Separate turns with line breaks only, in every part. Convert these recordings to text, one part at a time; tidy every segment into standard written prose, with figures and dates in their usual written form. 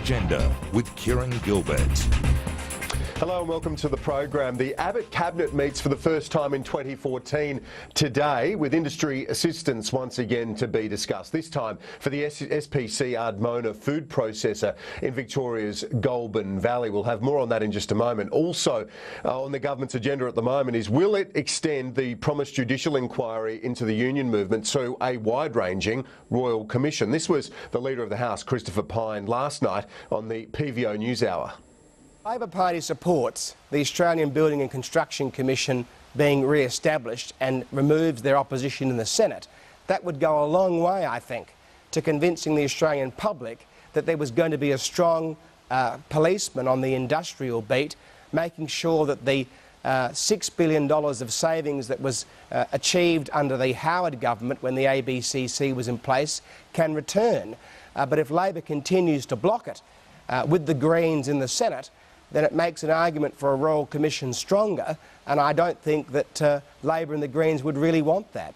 Agenda with Kieran Gilbert.
Hello and welcome to the program. The Abbott Cabinet meets for the first time in 2014 today, with industry assistance once again to be discussed. This time for the SPC Ardmona food processor in Victoria's Goulburn Valley. We'll have more on that in just a moment. Also on the government's agenda at the moment is, will it extend the promised judicial inquiry into the union movement to a wide-ranging royal commission? This was the Leader of the House, Christopher Pyne, last night on the PVO News Hour.
The Labor Party supports the Australian Building and Construction Commission being re-established and removes their opposition in the Senate. That would go a long way, I think, to convincing the Australian public that there was going to be a strong policeman on the industrial beat, making sure that the $6 billion of savings that was achieved under the Howard government when the ABCC was in place can return. But if Labor continues to block it with the Greens in the Senate, then it makes an argument for a Royal Commission stronger, and I don't think that Labor and the Greens would really want that.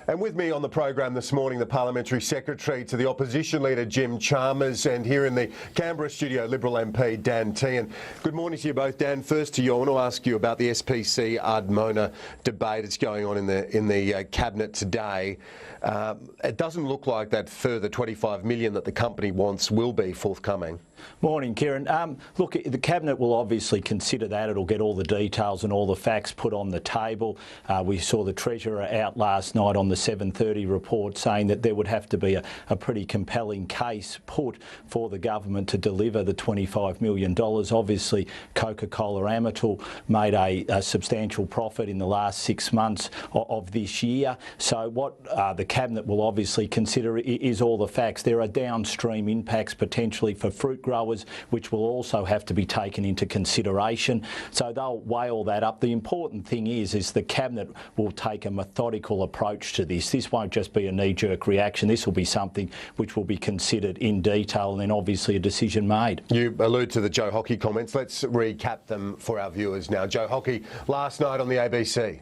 And with me on the program this morning, the Parliamentary Secretary to the Opposition Leader, Jim Chalmers, and here in the Canberra studio, Liberal MP Dan Tehan. Good morning to you both. Dan, first to you, I want to ask you about the SPC Ardmona debate that's going on in the Cabinet today. It doesn't look like that further $25 million that the company wants will be forthcoming.
Morning, Kieran. Look, the Cabinet will obviously consider that. It'll get all the details and all the facts put on the table. We saw the Treasurer out last night on the 7:30 report saying that there would have to be a pretty compelling case put for the government to deliver the $25 million. Obviously, CocaCola Amatil made a substantial profit in the last 6 months of this year. So what the Cabinet will obviously consider is all the facts. There are downstream impacts potentially for fruit growers, which will also have to be taken into consideration. So they'll weigh all that up. The important thing is the Cabinet will take a methodical approach to this. This won't just be a knee-jerk reaction. This will be something which will be considered in detail and then obviously a decision made. You allude to the Joe Hockey comments. Let's recap them for our viewers now. Joe Hockey last night on the ABC.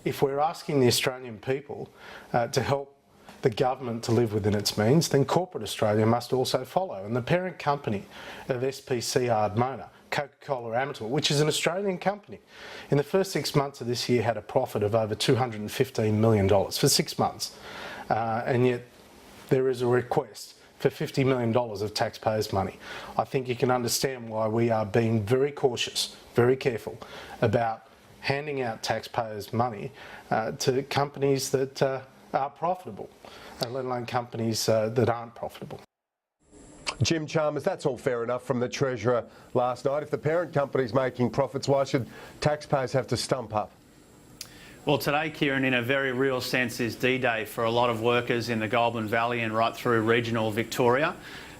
If we're asking the Australian people to help the government to live within its means, then corporate Australia must also follow. And the parent company of SPC Ardmona, CocaCola Amatil, which is an Australian company, in the first 6 months of this year had a profit of over $215 million for 6 months. And yet there is a request for $50 million of taxpayers' money. I think you can understand why we are being very cautious, very careful about handing out taxpayers' money to companies that are profitable, let alone companies that aren't profitable.
Jim Chalmers, that's all fair enough from the Treasurer last night. If the parent company's making profits, why should taxpayers have to stump up?
Well, today, Kieran, in a very real sense, is D-Day for a lot of workers in the Goulburn Valley and right through regional Victoria.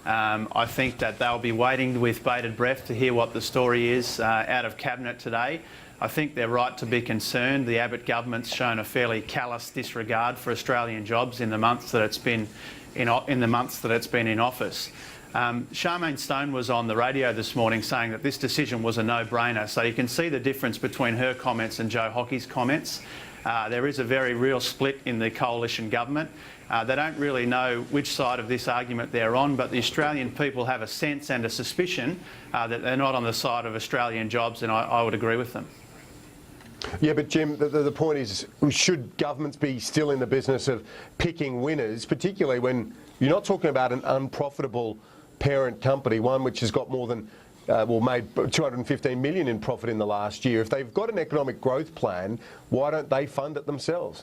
I think that they'll be waiting with bated breath to hear what the story is out of Cabinet today. I think they're right to be concerned. The Abbott government's shown a fairly callous disregard for Australian jobs in the months that it's been in office. Charmaine Stone was on the radio this morning saying that this decision was a no-brainer. So you can see the difference between her comments and Joe Hockey's comments. There is a very real split in the coalition government. They don't really know which side of this argument they're on, but the Australian people have a sense and a suspicion that they're not on the side of Australian jobs, and I would agree with them.
Yeah, but Jim, the point is, should governments be still in the business of picking winners, particularly when you're not talking about an unprofitable parent company, one which has got more than, made $215 million in profit in the last year. If they've got an economic growth plan, why don't they fund it themselves?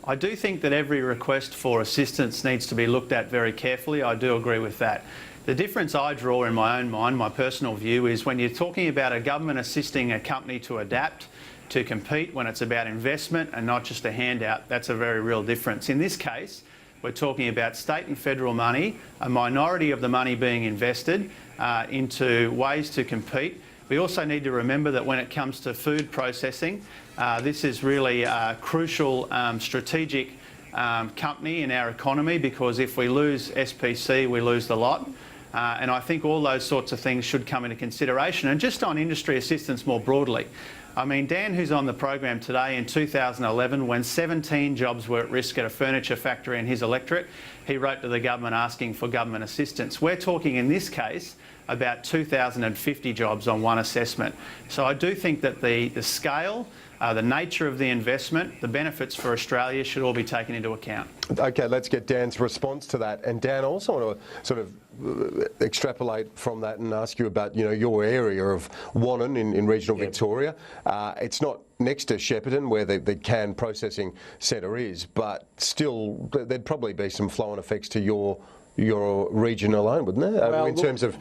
I do think that every request for assistance needs to be looked at very carefully. I do agree with that. The difference I draw in my own mind, my personal view, is when you're talking about a government assisting a company to adapt, to compete, when it's about investment and not just a handout, that's a very real difference. In this case, we're talking about state and federal money, a minority of the money being invested into ways to compete. We also need to remember that when it comes to food processing, this is really a crucial strategic company in our economy, because if we lose SPC, we lose the lot. And I think all those sorts of things should come into consideration. And just on industry assistance more broadly, I mean, Dan, who's on the program today, in 2011, when 17 jobs were at risk at a furniture factory in his electorate, he wrote to the government asking for government assistance. We're talking in this case about 2,050 jobs on one assessment. So I do think that the scale, the nature of the investment, the benefits for Australia should all be taken into account.
Okay, let's get Dan's response to that. And Dan, I also want to sort of extrapolate from that and ask you about, you know, your area of Wannon in regional Victoria. It's not next to Shepparton where the can processing centre is, but still there'd probably be some flow-on effects to your region alone, wouldn't there?
Well,
in terms of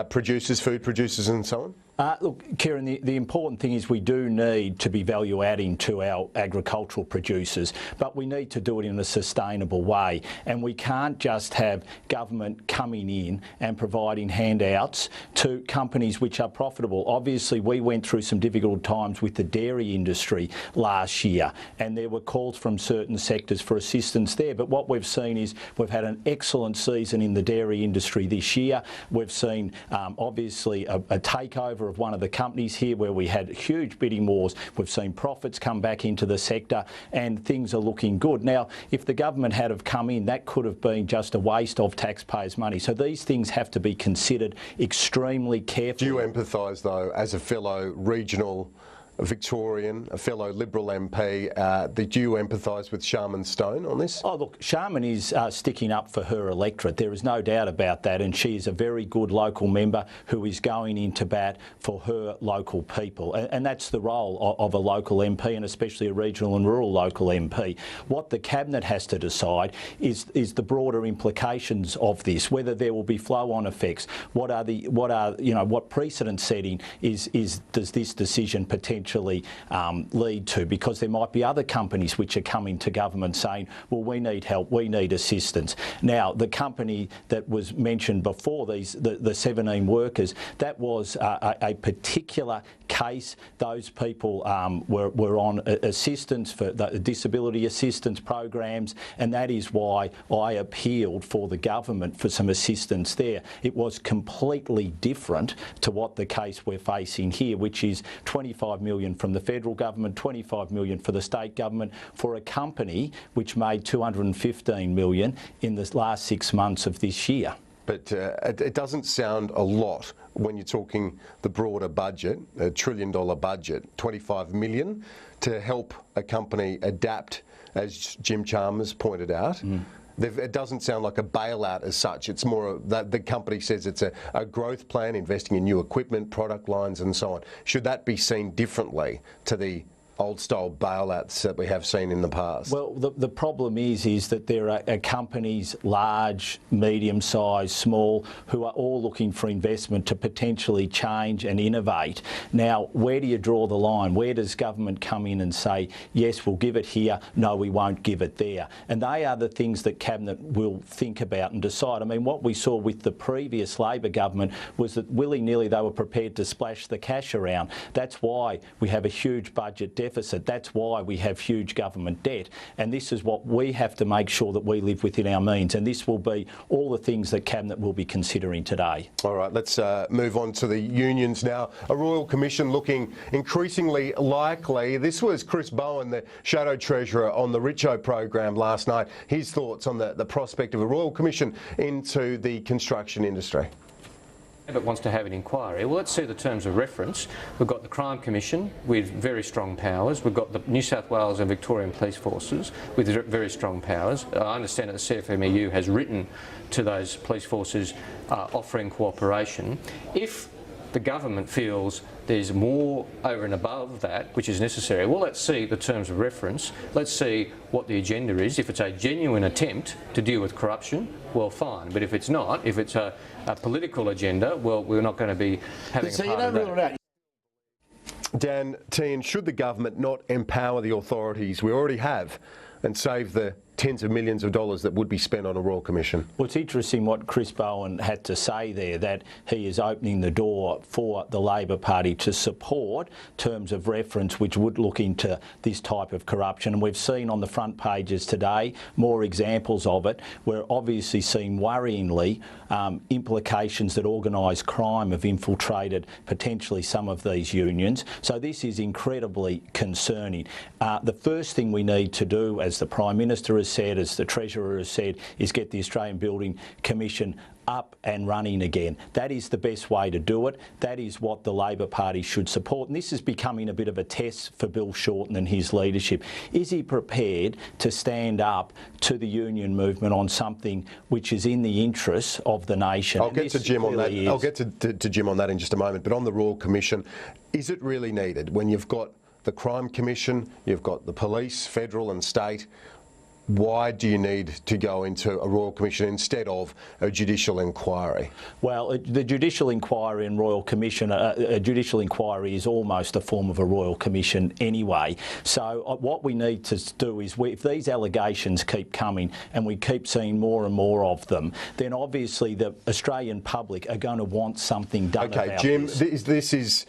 producers, food producers and so on?
Look, Kieran, the important thing is we do need to be value adding to our agricultural producers, but we need to do it in a sustainable way. And we can't just have government coming in and providing handouts to companies which are profitable. Obviously, we went through some difficult times with the dairy industry last year, and there were calls from certain sectors for assistance there. But what we've seen is we've had an excellent season in the dairy industry this year. We've seen, obviously, a takeover of one of the companies here where we had huge bidding wars. We've seen profits come back into the sector and things are looking good. Now, if the government had have come in, that could have been just a waste of taxpayers' money. So these things have to be considered extremely carefully.
Do you empathise, though, as a fellow regional Victorian, a fellow Liberal MP, do you empathise with Sharman Stone on this?
Oh, look, Sharman is sticking up for her electorate. There is no doubt about that, and she is a very good local member who is going into bat for her local people. And that's the role of a local MP, and especially a regional and rural local MP. What the Cabinet has to decide is the broader implications of this, whether there will be flow-on effects, what precedent setting does this decision potentially lead to, because there might be other companies which are coming to government saying, well, we need help, we need assistance. Now, the company that was mentioned before, the 17 workers, that was a particular case. Those people were on assistance for the disability assistance programs, and that is why I appealed for the government for some assistance there. It was completely different to what the case we're facing here, which is 25 million from the federal government, 25 million for the state government, for a company which made 215 million in the last 6 months of this year.
But it doesn't sound a lot when you're talking the broader budget, $1 trillion budget, 25 million to help a company adapt, as Jim Chalmers pointed out. It doesn't sound like a bailout as such. It's more that the company says it's a growth plan, investing in new equipment, product lines and so on. Should that be seen differently to the old-style bailouts that we have seen in the past?
Well, the problem is that there are companies, large, medium-sized, small, who are all looking for investment to potentially change and innovate. Now, where do you draw the line? Where does government come in and say, yes, we'll give it here, no, we won't give it there? And they are the things that Cabinet will think about and decide. I mean, what we saw with the previous Labor government was that willy-nilly they were prepared to splash the cash around. That's why we have a huge budget deficit. That's why we have huge government debt, and this is what we have to make sure that we live within our means, and this will be all the things that Cabinet will be considering today.
All right, let's move on to the unions now. A Royal Commission looking increasingly likely. This was Chris Bowen, the Shadow Treasurer, on the Richo program last night. His thoughts on the prospect of a Royal Commission into the construction industry.
It wants to have an inquiry. Well, let's see the terms of reference. We've got the Crime Commission with very strong powers. We've got the New South Wales and Victorian police forces with very strong powers. I understand that the CFMEU has written to those police forces offering cooperation. If the government feels there's more over and above that which is necessary, well, let's see the terms of reference. Let's see what the agenda is. If it's a genuine attempt to deal with corruption, well, fine. But if it's not, if it's a political agenda, well, we're not going to be having a part of that.
Dan, Tehan, should the government not empower the authorities we already have and save the tens of millions of dollars that would be spent on a Royal Commission.
Well, it's interesting what Chris Bowen had to say there, that he is opening the door for the Labor Party to support terms of reference which would look into this type of corruption. And we've seen on the front pages today more examples of it. We're obviously seeing worryingly implications that organised crime have infiltrated potentially some of these unions. So this is incredibly concerning. The first thing we need to do, as the Prime Minister has said, as the Treasurer has said, is get the Australian Building Commission up and running again. That is the best way to do it. That is what the Labor Party should support. And this is becoming a bit of a test for Bill Shorten and his leadership. Is he prepared to stand up to the union movement on something which is in the interests of the nation?
I'll get to Jim on that. I'll get to Jim on that in just a moment. But on the Royal Commission, is it really needed when you've got the Crime Commission, you've got the police, federal and state? Why do you need to go into a Royal Commission instead of a judicial inquiry?
Well, the judicial inquiry and Royal Commission, a judicial inquiry is almost a form of a Royal Commission anyway. So what we need to do is, if these allegations keep coming and we keep seeing more and more of them, then obviously the Australian public are going to want something done about this.
Jim, this is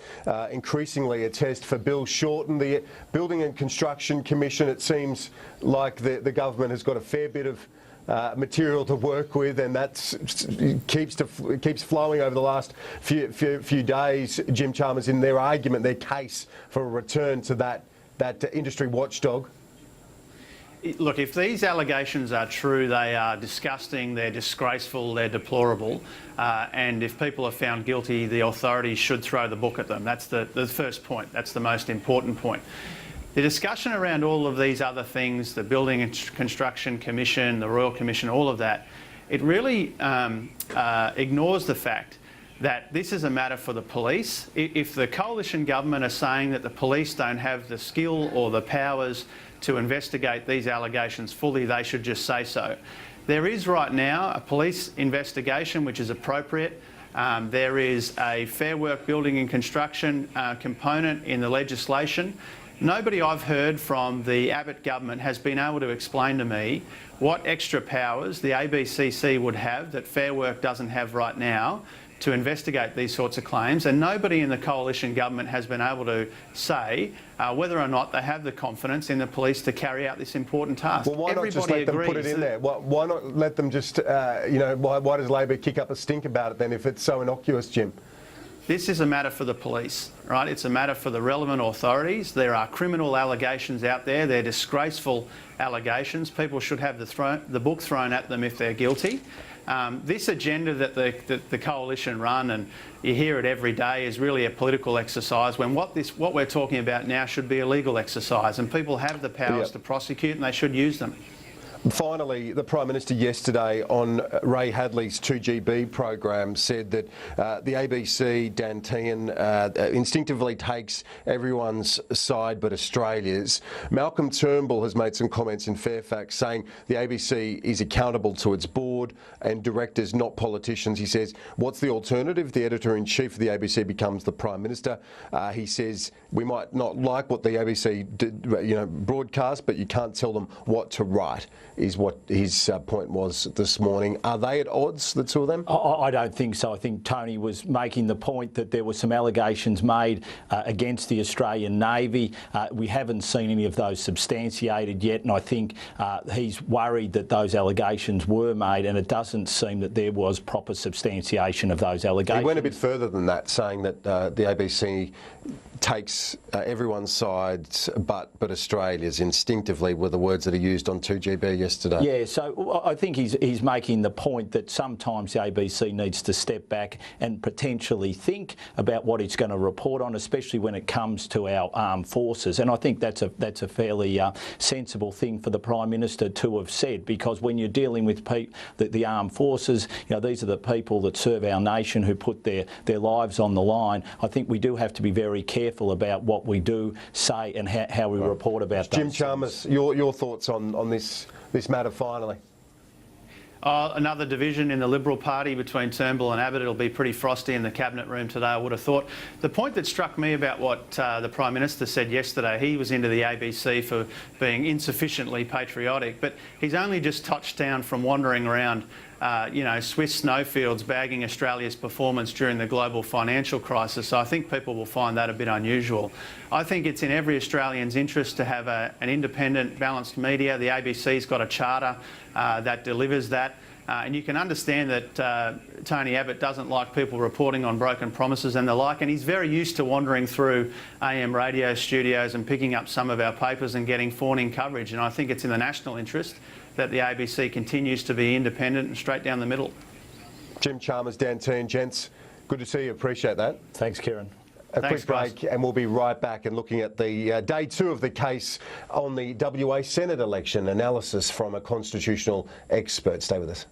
increasingly a test for Bill Shorten, the Building and Construction Commission. It seems like the government has got a fair bit of material to work with, and that keeps flowing over the last few days. Jim Chalmers, in their argument, their case for a return to that industry watchdog.
Look, if these allegations are true, they are disgusting, they're disgraceful, they're deplorable, and if people are found guilty, the authorities should throw the book at them. That's the first point. That's the most important point. The discussion around all of these other things, the Building and Construction Commission, the Royal Commission, all of that, it really ignores the fact that this is a matter for the police. If the coalition government are saying that the police don't have the skill or the powers to investigate these allegations fully, they should just say so. There is right now a police investigation which is appropriate. There is a Fair Work Building and Construction component in the legislation. Nobody I've heard from the Abbott government has been able to explain to me what extra powers the ABCC would have that Fair Work doesn't have right now to investigate these sorts of claims, and nobody in the coalition government has been able to say whether or not they have the confidence in the police to carry out this important task.
Well, why not just let them put it in there? Why not let them just, why does Labor kick up a stink about it then if it's so innocuous, Jim?
This is a matter for the police, right? It's a matter for the relevant authorities. There are criminal allegations out there. They're disgraceful allegations. People should have the book thrown at them if they're guilty. This agenda that the coalition run, and you hear it every day, is really a political exercise, when what we're talking about now should be a legal exercise, and people have the powers to prosecute and they should use them.
Finally, the Prime Minister yesterday on Ray Hadley's 2GB program said that the ABC, Dan Tehan, instinctively takes everyone's side but Australia's. Malcolm Turnbull has made some comments in Fairfax saying the ABC is accountable to its board and directors, not politicians. He says, what's the alternative? The editor-in-chief of the ABC becomes the Prime Minister. He says, we might not like what the ABC broadcast, but you can't tell them what to write, is what his point was this morning. Are they at odds, the two of them?
I don't think so. I think Tony was making the point that there were some allegations made against the Australian Navy. We haven't seen any of those substantiated yet, and I think he's worried that those allegations were made, and it doesn't seem that there was proper substantiation of those allegations.
He went a bit further than that, saying that the ABC takes everyone's sides but Australia's instinctively, were the words that he used on 2GB yesterday.
Yeah, so I think he's making the point that sometimes the ABC needs to step back and potentially think about what it's going to report on, especially when it comes to our armed forces. And I think that's a fairly sensible thing for the Prime Minister to have said, because when you're dealing with the armed forces, these are the people that serve our nation, who put their lives on the line. I think we do have to be very careful about what we do say and how we report about those
Jim Chalmers, your thoughts on this matter finally?
Another division in the Liberal Party between Turnbull and Abbott. It'll be pretty frosty in the cabinet room today, I would have thought. The point that struck me about what the Prime Minister said yesterday, he was into the ABC for being insufficiently patriotic, but he's only just touched down from wandering around Swiss snowfields bagging Australia's performance during the global financial crisis. So I think people will find that a bit unusual. I think it's in every Australian's interest to have an independent, balanced media. The ABC's got a charter that delivers that. And you can understand that Tony Abbott doesn't like people reporting on broken promises and the like, and he's very used to wandering through AM radio studios and picking up some of our papers and getting fawning coverage. And I think it's in the national interest that the ABC continues to be independent and straight down the middle.
Jim Chalmers, Dan Tehan, gents, good to see you. Appreciate that.
Thanks, Kieran.
A
Thanks,
quick break, and we'll be right back and looking at the day 2 of the case on the WA Senate election, analysis from a constitutional expert. Stay with us.